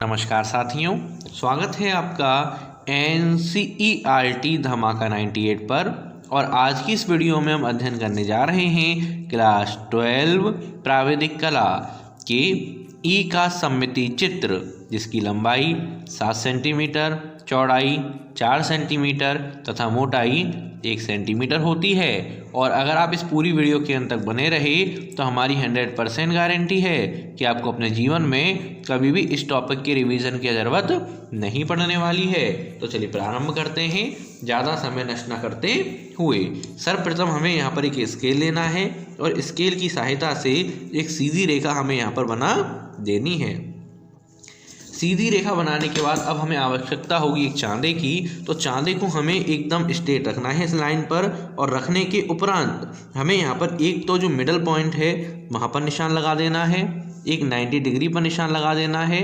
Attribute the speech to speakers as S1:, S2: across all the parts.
S1: नमस्कार साथियों, स्वागत है आपका NCERT धमाका 98 पर। और आज की इस वीडियो में हम अध्ययन करने जा रहे हैं क्लास 12 प्राविधिक कला के ई का सममिति चित्र, जिसकी लंबाई 7 सेंटीमीटर, चौड़ाई 4 सेंटीमीटर तथा मोटाई 1 सेंटीमीटर होती है। और अगर आप इस पूरी वीडियो के अंत तक बने रहे तो हमारी 100% गारंटी है कि आपको अपने जीवन में कभी भी इस टॉपिक के रिवीजन की ज़रूरत नहीं पड़ने वाली है। तो चलिए प्रारंभ करते हैं, ज़्यादा समय नष्ट न करते हुए। सर्वप्रथम हमें यहाँ पर एक स्केल लेना है और स्केल की सहायता से एक सीधी रेखा हमें यहाँ पर बना देनी है। सीधी रेखा बनाने के बाद अब हमें आवश्यकता होगी एक चांदे की। तो चांदे को हमें एकदम स्ट्रेट रखना है इस लाइन पर, और रखने के उपरांत हमें यहाँ पर एक तो जो मिडल पॉइंट है वहाँ पर निशान लगा देना है, एक 90 डिग्री पर निशान लगा देना है,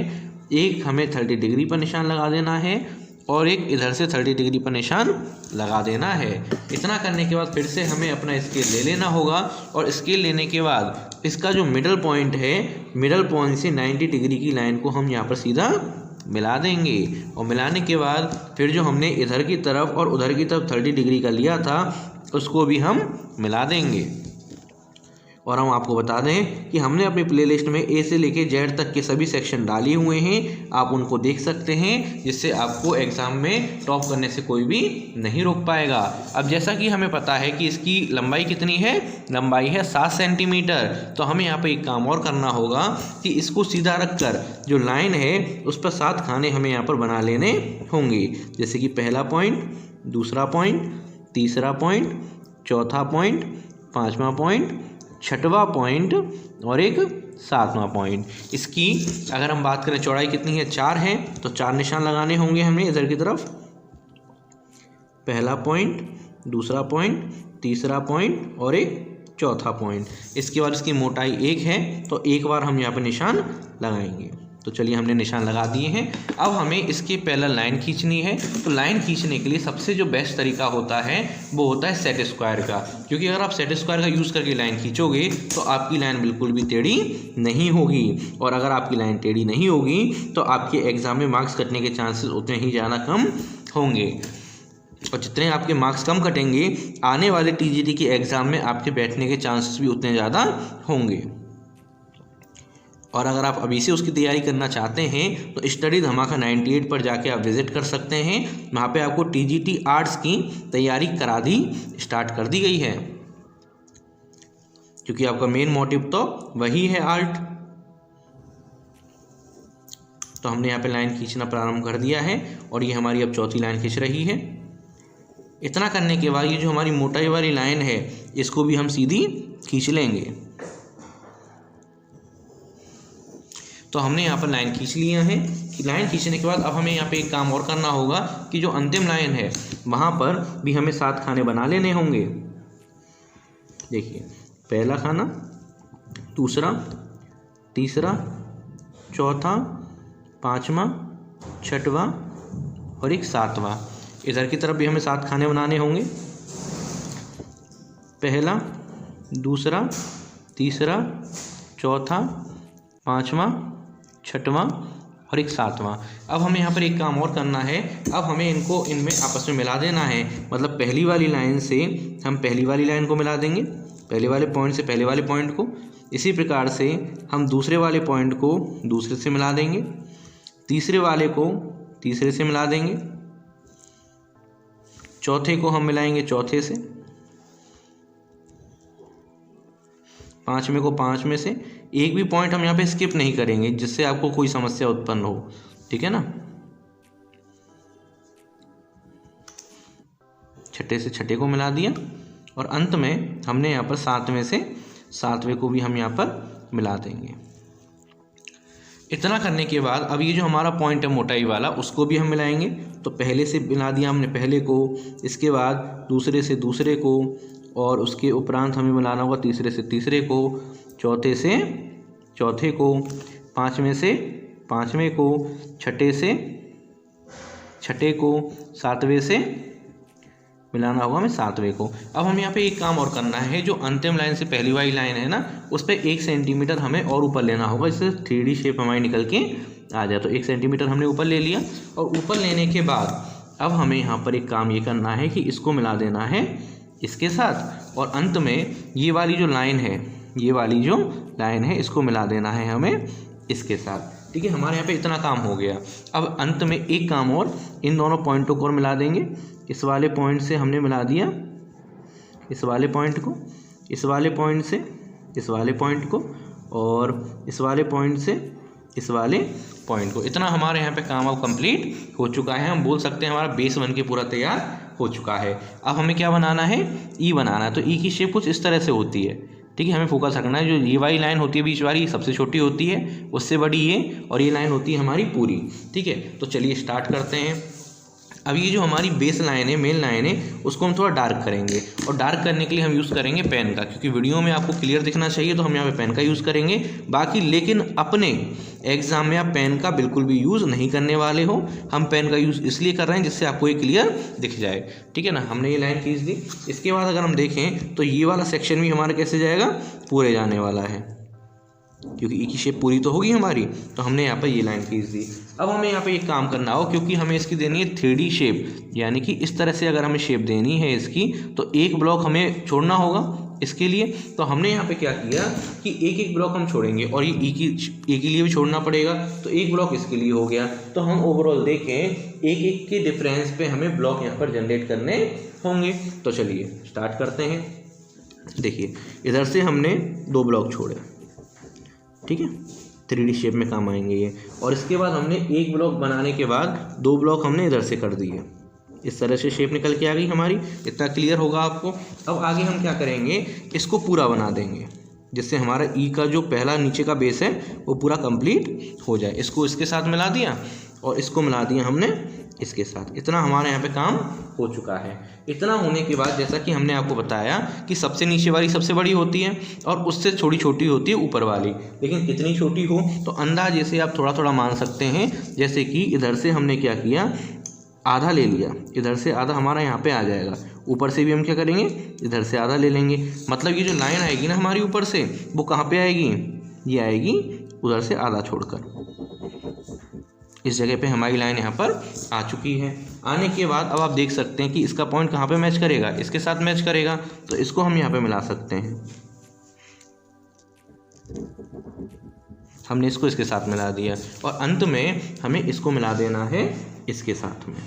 S1: एक हमें 30 डिग्री पर निशान लगा देना है और एक इधर से 30 डिग्री पर निशान लगा देना है। इतना करने के बाद फिर से हमें अपना स्केल ले लेना होगा और स्केल लेने के बाद इसका जो मिडल पॉइंट है, मिडल पॉइंट से 90 डिग्री की लाइन को हम यहाँ पर सीधा मिला देंगे। और मिलाने के बाद फिर जो हमने इधर की तरफ और उधर की तरफ 30 डिग्री का लिया था उसको भी हम मिला देंगे। और हम आपको बता दें कि हमने अपनी प्लेलिस्ट में ए से लेके जेड तक के सभी सेक्शन डाले हुए हैं, आप उनको देख सकते हैं, जिससे आपको एग्ज़ाम में टॉप करने से कोई भी नहीं रोक पाएगा। अब जैसा कि हमें पता है कि इसकी लंबाई कितनी है, लंबाई है 7 सेंटीमीटर। तो हमें यहाँ पे एक काम और करना होगा कि इसको सीधा रखकर जो लाइन है उस पर 7 खाने हमें यहाँ पर बना लेने होंगे। जैसे कि पहला पॉइंट, दूसरा पॉइंट, तीसरा पॉइंट, चौथा पॉइंट, पाँचवा पॉइंट, छठवां पॉइंट और एक 7वां पॉइंट। इसकी अगर हम बात करें चौड़ाई कितनी है, 4 है, तो 4 निशान लगाने होंगे हमें इधर की तरफ। पहला पॉइंट, दूसरा पॉइंट, तीसरा पॉइंट और एक चौथा पॉइंट। इसके बाद इसकी मोटाई 1 है, तो एक बार हम यहाँ पर निशान लगाएंगे। तो चलिए हमने निशान लगा दिए हैं। अब हमें इसके पैरेलल लाइन खींचनी है। तो लाइन खींचने के लिए सबसे जो बेस्ट तरीका होता है वो होता है सेट स्क्वायर का, क्योंकि अगर आप सेट स्क्वायर का यूज़ करके लाइन खींचोगे तो आपकी लाइन बिल्कुल भी टेढ़ी नहीं होगी। और अगर आपकी लाइन टेढ़ी नहीं होगी तो आपके एग्ज़ाम में मार्क्स कटने के चांसेस उतने ही ज़्यादा कम होंगे। और जितने आपके मार्क्स कम कटेंगे, आने वाले TGT के एग्ज़ाम में आपके बैठने के चांसेस भी उतने ज़्यादा होंगे। और अगर आप अभी से उसकी तैयारी करना चाहते हैं तो स्टडी धमाका 98 पर जाके आप विज़िट कर सकते हैं। वहाँ पे आपको TGT आर्ट्स की तैयारी स्टार्ट कर दी गई है, क्योंकि आपका मेन मोटिव तो वही है आर्ट। तो हमने यहाँ पे लाइन खींचना प्रारंभ कर दिया है और ये हमारी अब चौथी लाइन खींच रही है। इतना करने के बाद ये जो हमारी मोटाई वाली लाइन है इसको भी हम सीधी खींच लेंगे। तो हमने यहाँ पर लाइन खींच लिया है। कि लाइन खींचने के बाद अब हमें यहाँ पे एक काम और करना होगा कि जो अंतिम लाइन है वहाँ पर भी हमें 7 खाने बना लेने होंगे। देखिए, पहला खाना, दूसरा, तीसरा, चौथा, पाँचवा, छठवां और एक 7वां। इधर की तरफ भी हमें 7 खाने बनाने होंगे। पहला, दूसरा, तीसरा, चौथा, पाँचवा, छठवां और एक 7वां। अब हमें यहाँ पर एक काम और करना है। अब हमें इनमें आपस में मिला देना है। मतलब पहली वाली लाइन से हम पहली वाली लाइन को मिला देंगे, पहले वाले पॉइंट से पहले वाले पॉइंट को। इसी प्रकार से हम दूसरे वाले पॉइंट को दूसरे से मिला देंगे, तीसरे वाले को तीसरे से मिला देंगे, चौथे को हम मिलाएंगे चौथे से, पाँचवें को पाँचवें से। एक भी पॉइंट हम यहाँ पे स्किप नहीं करेंगे जिससे आपको कोई समस्या उत्पन्न हो, ठीक है ना। छठे से छठे को मिला दिया और अंत में हमने यहाँ पर 7वें से 7वें को भी हम यहाँ पर मिला देंगे। इतना करने के बाद अब ये जो हमारा पॉइंट है मोटाई वाला उसको भी हम मिलाएंगे। तो पहले से मिला दिया हमने पहले को, इसके बाद दूसरे से दूसरे को, और उसके उपरांत हमें मिलाना होगा तीसरे से तीसरे को, चौथे से चौथे को, पाँचवें से पाँचवें को, छठे से छठे को, 7वें से मिलाना होगा हमें 7वें को। अब हम यहाँ पे एक काम और करना है, जो अंतिम लाइन से पहली वाली लाइन है ना, उस पर 1 सेंटीमीटर हमें और ऊपर लेना होगा, इससे 3D शेप हमारी निकल के आ जाए। तो 1 सेंटीमीटर हमने ऊपर ले लिया और ऊपर लेने के बाद अब हमें यहाँ पर एक काम ये करना है कि इसको मिला देना है इसके साथ और अंत में ये वाली जो लाइन है, ये वाली जो लाइन है इसको मिला देना है हमें इसके साथ। ठीक है, हमारे यहाँ पे इतना काम हो गया। अब अंत में एक काम और, इन दोनों पॉइंटों को और मिला देंगे। इस वाले पॉइंट से हमने मिला दिया इस वाले पॉइंट को, इस वाले पॉइंट से इस वाले पॉइंट को, और इस वाले पॉइंट से इस वाले पॉइंट को। इतना हमारे यहाँ पे काम अब कंप्लीट हो चुका है। हम बोल सकते हैं हमारा बेस बन के पूरा तैयार हो चुका है। अब हमें क्या बनाना है, ई बनाना है। तो ई की शेप कुछ इस तरह से होती है। ठीक है, हमें फोकस रखना है। जो ये वाली लाइन होती है बीच वाली, सबसे छोटी होती है, उससे बड़ी ये, और ये लाइन होती है हमारी पूरी। ठीक है, तो चलिए स्टार्ट करते हैं। अब ये जो हमारी बेस लाइन है, मेन लाइन है, उसको हम थोड़ा डार्क करेंगे और डार्क करने के लिए हम यूज़ करेंगे पेन का, क्योंकि वीडियो में आपको क्लियर दिखना चाहिए तो हम यहाँ पे पेन का यूज़ करेंगे। बाकी लेकिन अपने एग्जाम में आप पेन का बिल्कुल भी यूज़ नहीं करने वाले हो। हम पेन का यूज़ इसलिए कर रहे हैं जिससे आपको ये क्लियर दिख जाए। ठीक है ना, हमने ये लाइन खींच दी। इसके बाद अगर हम देखें तो ये वाला सेक्शन भी हमारा कैसे जाएगा, पूरे जाने वाला है, क्योंकि ई की शेप पूरी तो होगी हमारी। तो हमने यहाँ पर ये लाइन खींच दी। अब हमें यहाँ पे एक काम करना हो, क्योंकि हमें इसकी देनी है 3D शेप, यानी कि इस तरह से अगर हमें शेप देनी है इसकी, तो एक ब्लॉक हमें छोड़ना होगा इसके लिए। तो हमने यहाँ पे क्या किया कि एक एक ब्लॉक हम छोड़ेंगे और ये ई के लिए भी छोड़ना पड़ेगा। तो एक ब्लॉक इसके लिए हो गया। तो हम ओवरऑल देखें एक एक के डिफरेंस पे हमें ब्लॉक यहाँ पर जनरेट करने होंगे। तो चलिए स्टार्ट करते हैं। देखिए, इधर से हमने 2 ब्लॉक छोड़े। ठीक है, 3D शेप में काम आएंगे ये। और इसके बाद हमने एक ब्लॉक बनाने के बाद 2 ब्लॉक हमने इधर से कर दिए। इस तरह से शेप निकल के आ गई हमारी। इतना क्लियर होगा आपको। अब आगे हम क्या करेंगे, इसको पूरा बना देंगे, जिससे हमारा ई का जो पहला नीचे का बेस है वो पूरा कंप्लीट हो जाए। इसको इसके साथ मिला दिया और इसको मिला दिया हमने इसके साथ। इतना हमारे यहाँ पे काम हो चुका है। इतना होने के बाद जैसा कि हमने आपको बताया कि सबसे नीचे वाली सबसे बड़ी होती है और उससे थोड़ी छोटी होती है ऊपर वाली। लेकिन कितनी छोटी हो तो अंदाजे से आप थोड़ा थोड़ा मान सकते हैं। जैसे कि इधर से हमने क्या किया, आधा ले लिया, इधर से आधा हमारा यहाँ पे आ जाएगा। ऊपर से भी हम क्या करेंगे, इधर से आधा ले लेंगे। मतलब ये जो लाइन आएगी ना हमारी ऊपर से, वो कहाँ पे आएगी, ये आएगी उधर से आधा छोड़कर। इस जगह पे हमारी लाइन यहाँ पर आ चुकी है। आने के बाद अब आप देख सकते हैं कि इसका पॉइंट कहाँ पे मैच करेगा, इसके साथ मैच करेगा। तो इसको हम यहाँ पे मिला सकते हैं। हमने इसको इसके साथ मिला दिया और अंत में हमें इसको मिला देना है इसके साथ में।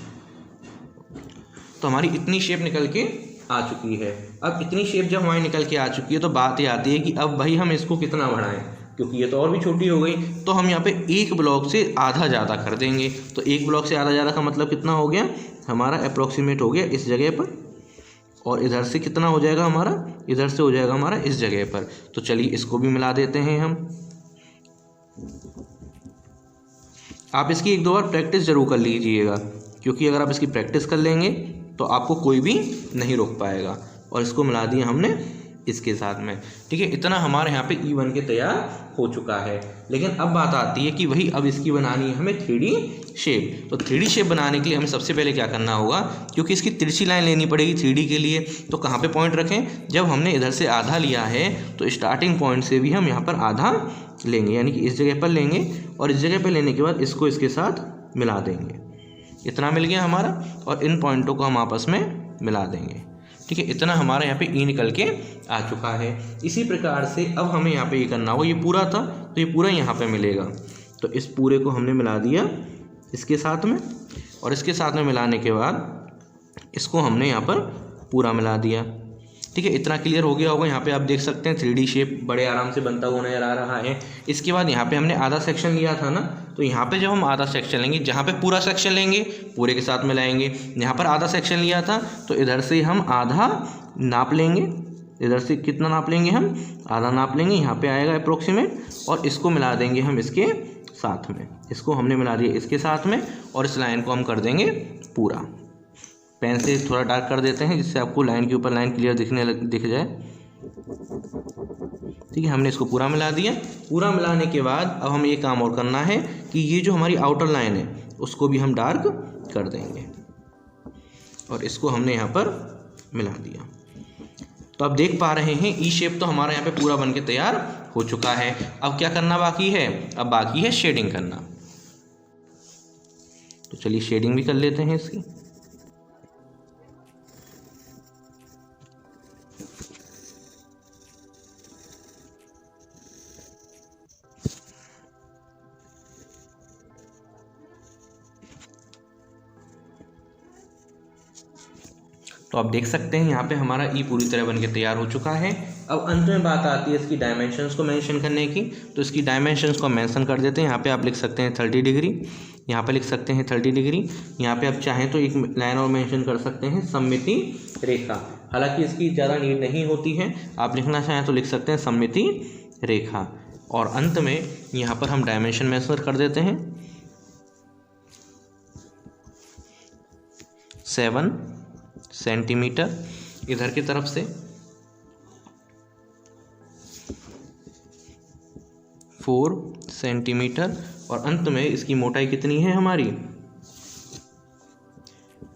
S1: तो हमारी इतनी शेप निकल के आ चुकी है। अब इतनी शेप जब हमारी निकल के आ चुकी है तो बात ये आती है कि अब भाई हम इसको कितना बढ़ाएं, क्योंकि ये तो और भी छोटी हो गई। तो हम यहाँ पे एक ब्लॉक से आधा ज़्यादा कर देंगे। तो एक ब्लॉक से आधा ज़्यादा का मतलब कितना हो गया, हमारा अप्रोक्सीमेट हो गया इस जगह पर। और इधर से कितना हो जाएगा हमारा, इधर से हो जाएगा हमारा इस जगह पर। तो चलिए इसको भी मिला देते हैं हम। आप इसकी 1-2 बार प्रैक्टिस ज़रूर कर लीजिएगा, क्योंकि अगर आप इसकी प्रैक्टिस कर लेंगे तो आपको कोई भी नहीं रोक पाएगा। और इसको मिला दिया हमने इसके साथ में। ठीक है, इतना हमारे यहाँ पे ई बन के तैयार हो चुका है। लेकिन अब बात आती है कि वही अब इसकी बनानी है हमें 3D शेप। तो 3D शेप बनाने के लिए हमें सबसे पहले क्या करना होगा, क्योंकि इसकी तिरछी लाइन लेनी पड़ेगी 3D के लिए। तो कहाँ पे पॉइंट रखें, जब हमने इधर से आधा लिया है तो स्टार्टिंग पॉइंट से भी हम यहाँ पर आधा लेंगे, यानी कि इस जगह पर लेंगे। और इस जगह पर लेने के बाद इसको इसके साथ मिला देंगे। इतना मिल गया हमारा, और इन पॉइंटों को हम आपस में मिला देंगे। ठीक है, इतना हमारा यहाँ पे ई निकल के आ चुका है। इसी प्रकार से अब हमें यहाँ पे ये करना होगा, ये पूरा था तो ये पूरा यहाँ पे मिलेगा। तो इस पूरे को हमने मिला दिया इसके साथ में, और इसके साथ में मिलाने के बाद इसको हमने यहाँ पर पूरा मिला दिया। ठीक है, इतना क्लियर हो गया होगा। यहाँ पे आप देख सकते हैं 3D शेप बड़े आराम से बनता हुआ नजर आ रहा है। इसके बाद यहाँ पे हमने आधा सेक्शन लिया था ना, तो यहाँ पे जब हम आधा सेक्शन लेंगे, जहाँ पे पूरा सेक्शन लेंगे पूरे के साथ मिलाएंगे। यहाँ पर आधा सेक्शन लिया था तो इधर से हम आधा नाप लेंगे। इधर से कितना नाप लेंगे, हम आधा नाप लेंगे, यहाँ पे आएगा अप्रोक्सीमेट। और इसको मिला देंगे हम इसके साथ में। इसको हमने मिला दिया इसके साथ में, और इस लाइन को हम कर देंगे पूरा। पेन से थोड़ा डार्क कर देते हैं जिससे आपको लाइन के ऊपर लाइन क्लियर दिख जाए। ठीक है, हमने इसको पूरा मिला दिया। पूरा मिलाने के बाद अब हमें ये काम और करना है कि ये जो हमारी आउटर लाइन है उसको भी हम डार्क कर देंगे, और इसको हमने यहाँ पर मिला दिया। तो आप देख पा रहे हैं ई शेप तो हमारा यहाँ पे पूरा बन के तैयार हो चुका है। अब क्या करना बाकी है, अब बाकी है शेडिंग करना। तो चलिए शेडिंग भी कर लेते हैं इसकी। तो आप देख सकते हैं यहाँ पे हमारा ई पूरी तरह बनके तैयार हो चुका है। अब अंत में बात आती है इसकी डायमेंशंस को मेंशन करने की। तो इसकी डायमेंशंस को मेंशन कर देते हैं। यहाँ पे आप लिख सकते हैं 30 डिग्री, यहाँ पे लिख सकते हैं 30 डिग्री। यहाँ पे आप चाहें तो एक लाइन और मेंशन कर सकते हैं सममिति रेखा। हालांकि इसकी ज़्यादा नीड नहीं होती है, आप लिखना चाहें तो लिख सकते हैं सममिति रेखा। और अंत में यहाँ पर हम डायमेंशन मेंशन कर देते हैं 7 सेंटीमीटर इधर की तरफ से, 4 सेंटीमीटर, और अंत में इसकी मोटाई कितनी है हमारी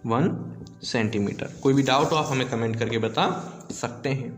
S1: 1 सेंटीमीटर। कोई भी डाउट हो आप हमें कमेंट करके बता सकते हैं।